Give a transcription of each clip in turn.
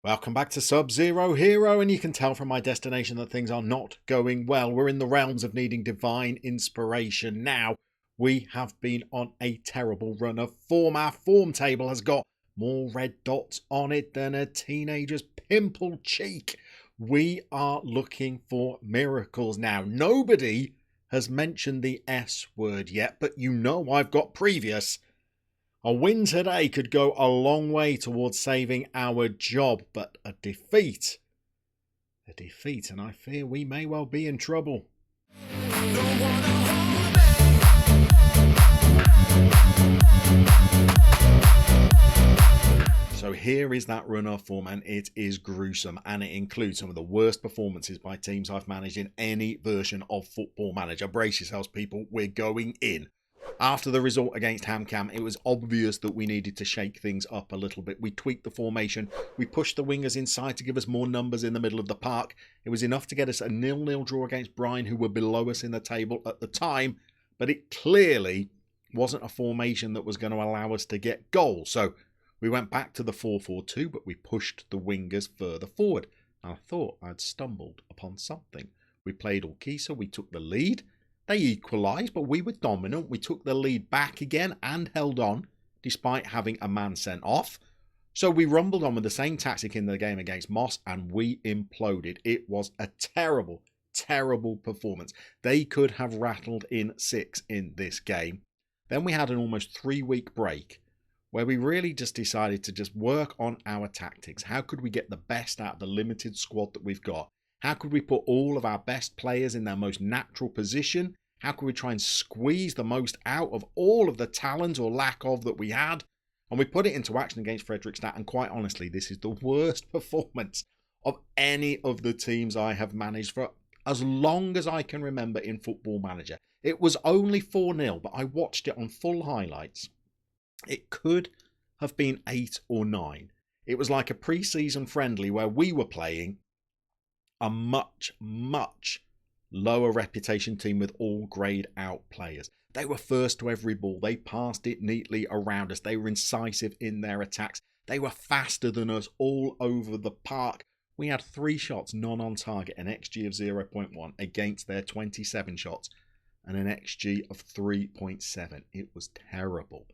Welcome back to Sub-Zero Hero, and you can tell from my destination that things are not going well. We're in the realms of needing divine inspiration now. We have been on a terrible run of form. Our form table has got more red dots on it than a teenager's pimple cheek. We are looking for miracles now. Nobody has mentioned the S word yet, but you know I've got previous. A win today could go a long way towards saving our job, but a defeat, and I fear we may well be in trouble. So here is that run of form, and it is gruesome, and it includes some of the worst performances by teams I've managed in any version of Football Manager. Brace yourselves, people, we're going in. After the result against HamCam, it was obvious that we needed to shake things up a little bit. We tweaked the formation. We pushed the wingers inside to give us more numbers in the middle of the park. It was enough to get us a 0-0 draw against Brian, who were below us in the table at the time. But it clearly wasn't a formation that was going to allow us to get goals. So we went back to the 4-4-2, but we pushed the wingers further forward. I thought I'd stumbled upon something. We played Orkisa. We took the lead. They equalised, but we were dominant. We took the lead back again and held on, despite having a man sent off. So we rumbled on with the same tactic in the game against Moss, and we imploded. It was a terrible, terrible performance. They could have rattled in 6 in this game. Then we had an almost 3-week break, where we really just decided to just work on our tactics. How could we get the best out of the limited squad that we've got? How could we put all of our best players in their most natural position? How could we try and squeeze the most out of all of the talent or lack of that we had? And we put it into action against Fredrikstad, and quite honestly, this is the worst performance of any of the teams I have managed for as long as I can remember in Football Manager. It was only 4-0, but I watched it on full highlights. It could have been 8 or 9. It was like a pre-season friendly where we were playing a much, much lower reputation team with all grayed out players. They were first to every ball. They passed it neatly around us. They were incisive in their attacks. They were faster than us all over the park. We had 3 shots, none on target, an XG of 0.1 against their 27 shots and an XG of 3.7. It was terrible.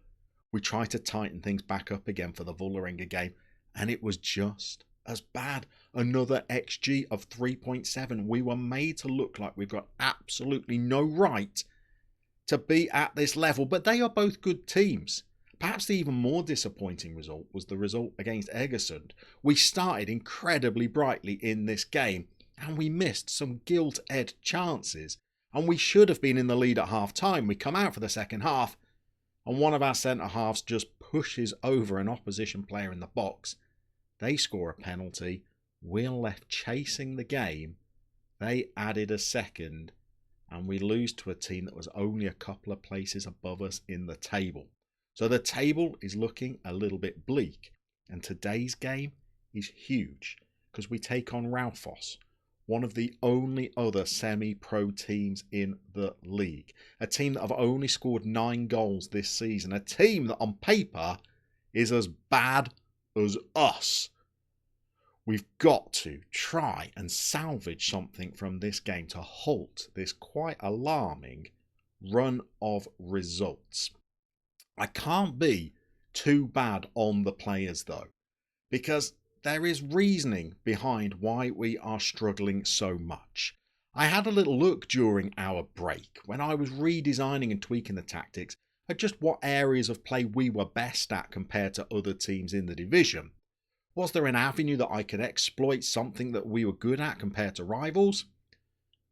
We tried to tighten things back up again for the Vålerenga game, and it was just as bad. Another XG of 3.7. We were made to look like we've got absolutely no right to be at this level, but they are both good teams. Perhaps the even more disappointing result was the result against Egersund. We started incredibly brightly in this game, and we missed some gilt-edged chances, and we should have been in the lead at half-time. We come out for the second half, and one of our centre-halves just pushes over an opposition player in the box. They score a penalty. We're left chasing the game. They added a second, and we lose to a team that was only a couple of places above us in the table. So the table is looking a little bit bleak, and today's game is huge because we take on Raufoss, one of the only other semi-pro teams in the league. A team that have only scored 9 goals this season. A team that on paper is as bad as us. We've got to try and salvage something from this game to halt this quite alarming run of results. I can't be too bad on the players though, because there is reasoning behind why we are struggling so much. I had a little look during our break when I was redesigning and tweaking the tactics at just what areas of play we were best at compared to other teams in the division. Was there an avenue that I could exploit something that we were good at compared to rivals?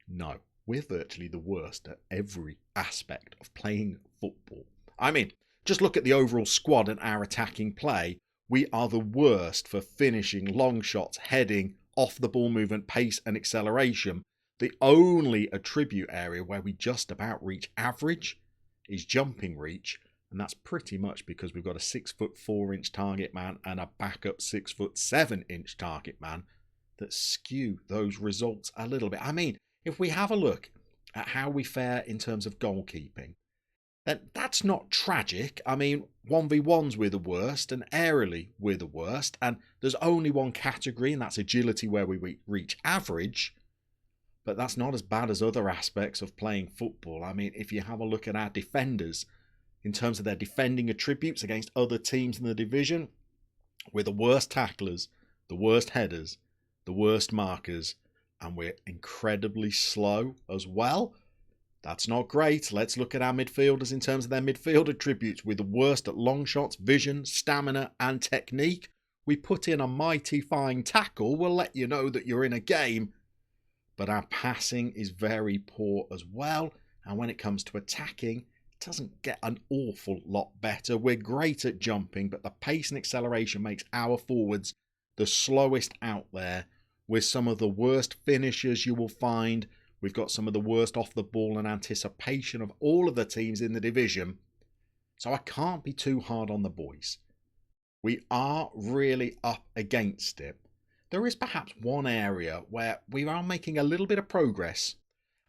No, we're virtually the worst at every aspect of playing football. I mean, just look at the overall squad and our attacking play. We are the worst for finishing long shots, heading, off the ball movement, pace and acceleration. The only attribute area where we just about reach average is jumping reach, and that's pretty much because we've got a 6'4" target man and a backup 6'7" target man that skew those results a little bit. I mean, if we have a look at how we fare in terms of goalkeeping, then that's not tragic. I mean, 1v1s we're the worst, and aerially we're the worst, and there's only one category, and that's agility, where we reach average. But that's not as bad as other aspects of playing football. I mean, if you have a look at our defenders, in terms of their defending attributes against other teams in the division, we're the worst tacklers, the worst headers, the worst markers, and we're incredibly slow as well. That's not great. Let's look at our midfielders in terms of their midfield attributes. We're the worst at long shots, vision, stamina, and technique. We put in a mighty fine tackle, we'll let you know that you're in a game. But our passing is very poor as well. And when it comes to attacking, it doesn't get an awful lot better. We're great at jumping, but the pace and acceleration makes our forwards the slowest out there. We're some of the worst finishers you will find. We've got some of the worst off the ball and anticipation of all of the teams in the division. So I can't be too hard on the boys. We are really up against it. There is perhaps one area where we are making a little bit of progress,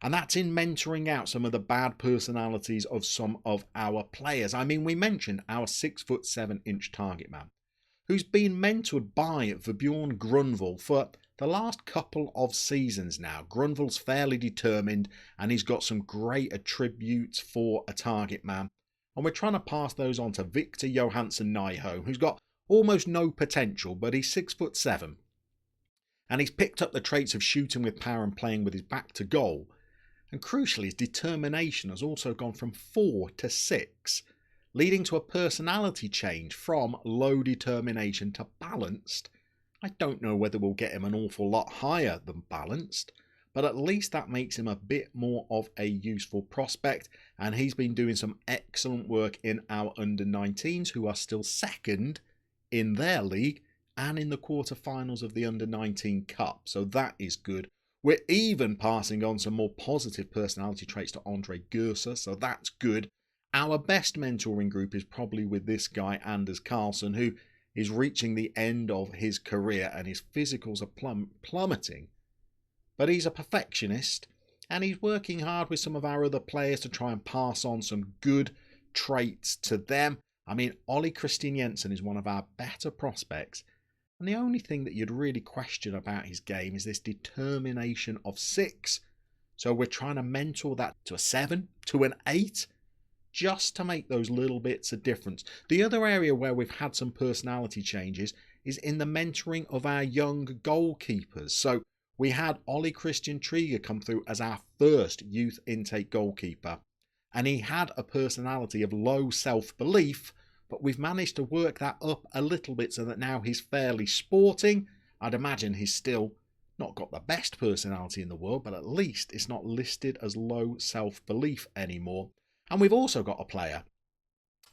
and that's in mentoring out some of the bad personalities of some of our players. I mean, we mentioned our 6'7" target man, who's been mentored by Vebjorn Grunwald for the last couple of seasons now. Grunwald's fairly determined, and he's got some great attributes for a target man. And we're trying to pass those on to Victor Johansen Nyholm, who's got almost no potential, but he's 6'7". And he's picked up the traits of shooting with power and playing with his back to goal. And crucially, his determination has also gone from 4 to 6, leading to a personality change from low determination to balanced. I don't know whether we'll get him an awful lot higher than balanced, but at least that makes him a bit more of a useful prospect, and he's been doing some excellent work in our under-19s, who are still second in their league and in the quarterfinals of the Under-19 Cup, so that is good. We're even passing on some more positive personality traits to Andre Gerser, so that's good. Our best mentoring group is probably with this guy, Anders Carlson, who is reaching the end of his career and his physicals are plummeting. But he's a perfectionist, and he's working hard with some of our other players to try and pass on some good traits to them. I mean, Ollie Christian Jensen is one of our better prospects, and the only thing that you'd really question about his game is this determination of 6. So we're trying to mentor that to a 7, to an 8, just to make those little bits of difference. The other area where we've had some personality changes is in the mentoring of our young goalkeepers. So we had Ollie Christian Trieger come through as our first youth intake goalkeeper, and he had a personality of low self-belief, but we've managed to work that up a little bit so that now he's fairly sporting. I'd imagine he's still not got the best personality in the world, but at least it's not listed as low self-belief anymore. And we've also got a player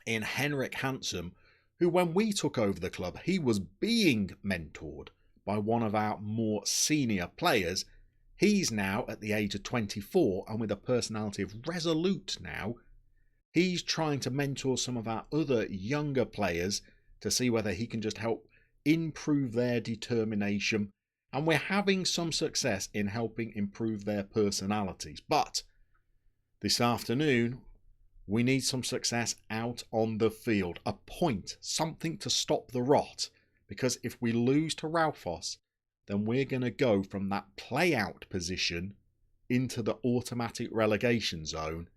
in Henrikh Hansen, who when we took over the club, he was being mentored by one of our more senior players. He's now at the age of 24 and with a personality of resolute now. He's trying to mentor some of our other younger players to see whether he can just help improve their determination. And we're having some success in helping improve their personalities. But this afternoon, we need some success out on the field. A point, something to stop the rot. Because if we lose to Raufoss, then we're going to go from that play-out position into the automatic relegation zone.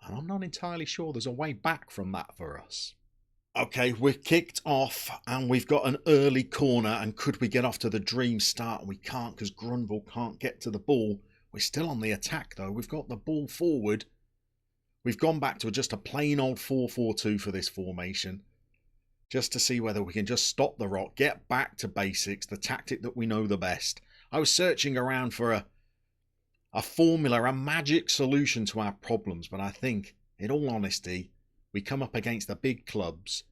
And I'm not entirely sure there's a way back from that for us. Okay, we're kicked off and we've got an early corner. And could we get off to the dream start? We can't because Grunwald can't get to the ball. We're still on the attack though. We've got the ball forward. We've gone back to just a plain old 4-4-2 for this formation. Just to see whether we can just stop the rot, get back to basics, the tactic that we know the best. I was searching around for a formula, a magic solution to our problems, but I think, in all honesty, we come up against the big clubs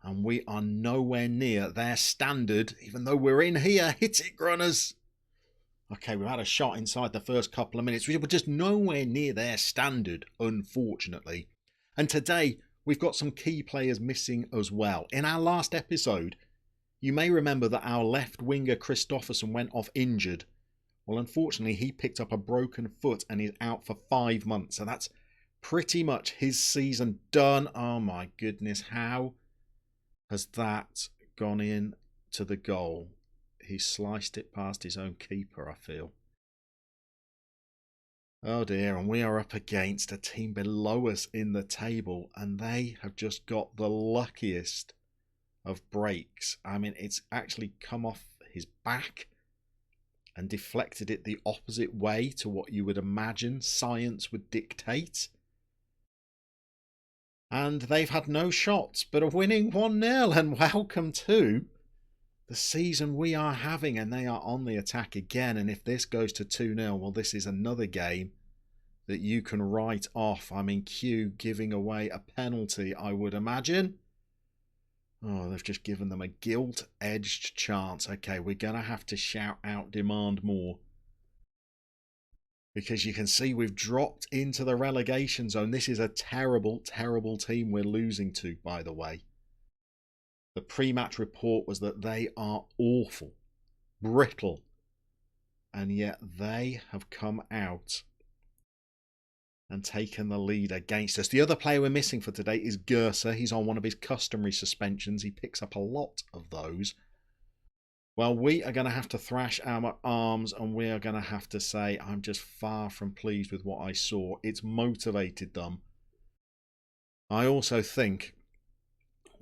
and we are nowhere near their standard, even though we're in here. Hit it, Grunners! Okay, we've had a shot inside the first couple of minutes. We're just nowhere near their standard, unfortunately. And today, we've got some key players missing as well. In our last episode, you may remember that our left winger Christofferson went off injured. Well, unfortunately, he picked up a broken foot and is out for 5 months. So that's pretty much his season done. Oh my goodness, how has that gone in to the goal? He sliced it past his own keeper, I feel. Oh dear, and we are up against a team below us in the table, and they have just got the luckiest of breaks. I mean, it's actually come off his back and deflected it the opposite way to what you would imagine science would dictate. And they've had no shots, but are winning 1-0, and welcome to the season we are having, and they are on the attack again. And if this goes to 2-0, well, this is another game that you can write off. I mean, Q giving away a penalty, I would imagine. Oh, they've just given them a gilt-edged chance. Okay, we're going to have to shout out, demand more. Because you can see we've dropped into the relegation zone. This is a terrible, terrible team we're losing to, by the way. The pre-match report was that they are awful, brittle, and yet they have come out and taken the lead against us. The other player we're missing for today is Gerser. He's on one of his customary suspensions. He picks up a lot of those. Well, we are going to have to thrash our arms, and we are going to have to say, I'm just far from pleased with what I saw. It's motivated them. I also think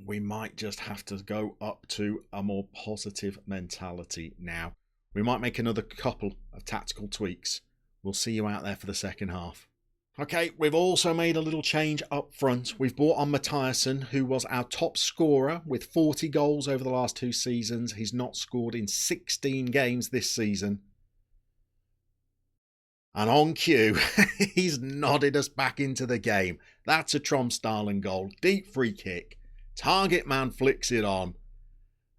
we might just have to go up to a more positive mentality now. We might make another couple of tactical tweaks. We'll see you out there for the second half. Okay, we've also made a little change up front. We've brought on Mathiasen, who was our top scorer with 40 goals over the last 2 seasons. He's not scored in 16 games this season. And on cue, he's nodded us back into the game. That's a Tromsdalen goal. Deep free kick. Target man flicks it on.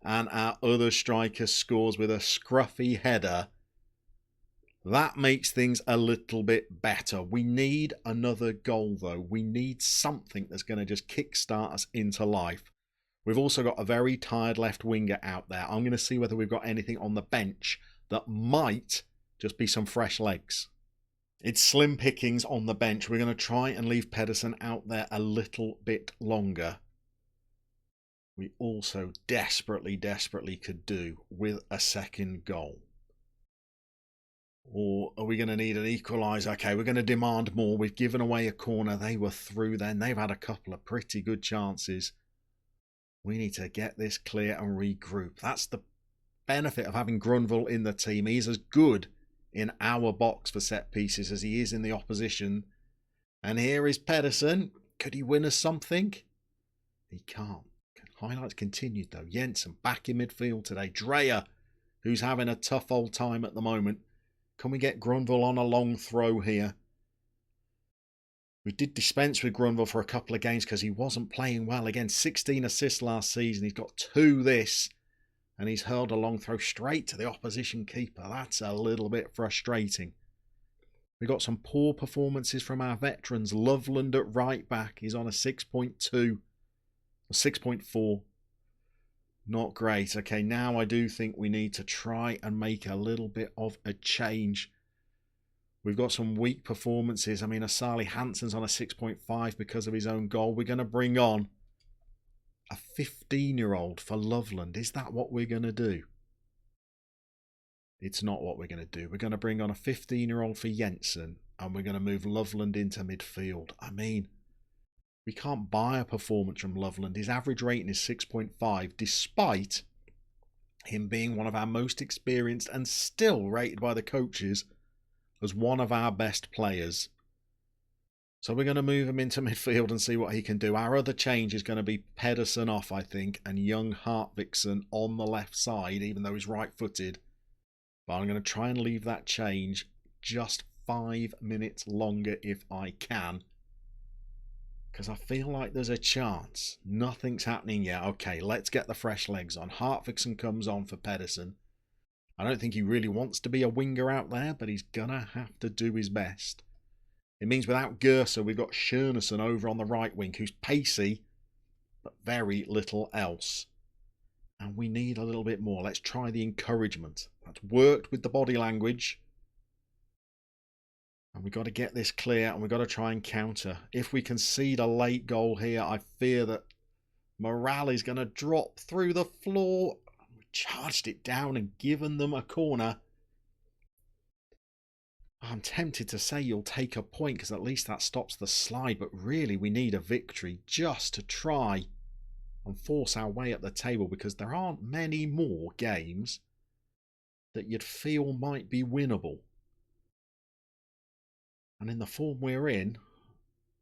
And our other striker scores with a scruffy header. That makes things a little bit better. We need another goal, though. We need something that's going to just kickstart us into life. We've also got a very tired left winger out there. I'm going to see whether we've got anything on the bench that might just be some fresh legs. It's slim pickings on the bench. We're going to try and leave Pedersen out there a little bit longer. We also desperately could do with a second goal. Or are we going to need an equaliser? Okay, we're going to demand more. We've given away a corner. They were through then. They've had a couple of pretty good chances. We need to get this clear and regroup. That's the benefit of having Grunwald in the team. He's as good in our box for set pieces as he is in the opposition. And here is Pedersen. Could he win us something? He can't. Highlights continued though. Jensen back in midfield today. Dreyer, who's having a tough old time at the moment. Can we get Grunwald on a long throw here? We did dispense with Grunwald for a couple of games because he wasn't playing well. Again, 16 assists last season. He's got 2 this. And he's hurled a long throw straight to the opposition keeper. That's a little bit frustrating. We got some poor performances from our veterans. Loveland at right back. He's on a 6.2 or 6.4. Not great. Okay, now I do think we need to try and make a little bit of a change. We've got some weak performances. I mean, Asali Hansen's on a 6.5 because of his own goal. We're going to bring on a 15-year-old for Loveland. Is that what we're going to do? It's not what we're going to do. We're going to bring on a 15-year-old for Jensen, and we're going to move Loveland into midfield. I mean, we can't buy a performance from Loveland. His average rating is 6.5, despite him being one of our most experienced and still rated by the coaches as one of our best players. So we're going to move him into midfield and see what he can do. Our other change is going to be Pedersen off, I think, and young Hartviksen on the left side, even though he's right-footed. But I'm going to try and leave that change just 5 minutes longer if I can, because I feel like there's a chance. Nothing's happening yet. Okay, let's get the fresh legs on. Hartviksen comes on for Pedersen. I don't think he really wants to be a winger out there, but he's going to have to do his best. It means without Gerser, we've got Schoenesen over on the right wing, who's pacey, but very little else. And we need a little bit more. Let's try the encouragement. That's worked with the body language. And we've got to get this clear, and we've got to try and counter. If we concede a late goal here, I fear that morale is going to drop through the floor. We charged it down and given them a corner. I'm tempted to say you'll take a point because at least that stops the slide, but really we need a victory just to try and force our way up the table, because there aren't many more games that you'd feel might be winnable. And in the form we're in,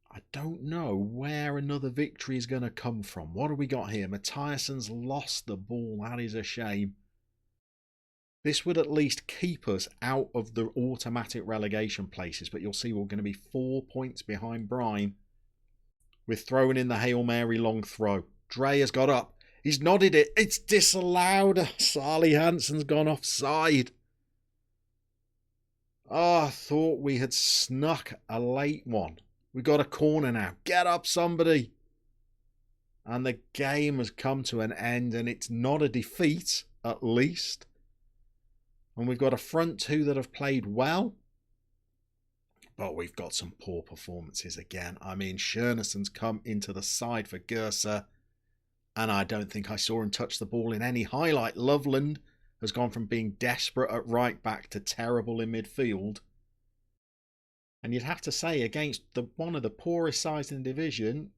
I don't know where another victory is going to come from. What have we got here? Mathiasen's lost the ball. That is a shame. This would at least keep us out of the automatic relegation places, but you'll see we're going to be 4 points behind Brine. We're throwing in the Hail Mary long throw. Dre has got up. He's nodded it. It's disallowed. Sally Hansen's gone offside. Oh, I thought we had snuck a late one. We got a corner now. Get up, somebody. And the game has come to an end, and it's not a defeat, at least. And we've got a front two that have played well. But we've got some poor performances again. I mean, Johansen's come into the side for Gersa, and I don't think I saw him touch the ball in any highlight. Loveland has gone from being desperate at right back to terrible in midfield. And you'd have to say, against one of the poorest sides in the division,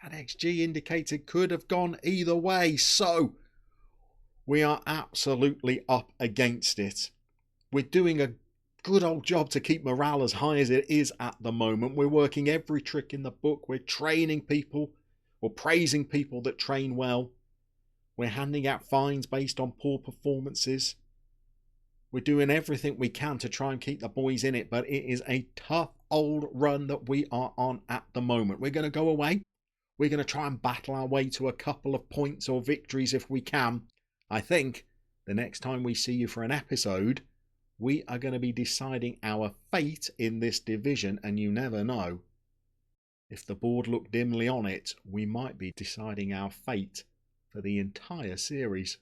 that XG indicator could have gone either way. So we are absolutely up against it. We're doing a good old job to keep morale as high as it is at the moment. We're working every trick in the book. We're training people. We're praising people that train well. We're handing out fines based on poor performances. We're doing everything we can to try and keep the boys in it, but it is a tough old run that we are on at the moment. We're going to go away. We're going to try and battle our way to a couple of points or victories if we can. I think the next time we see you for an episode, we are going to be deciding our fate in this division, and you never know. If the board looked dimly on it, we might be deciding our fate for the entire series.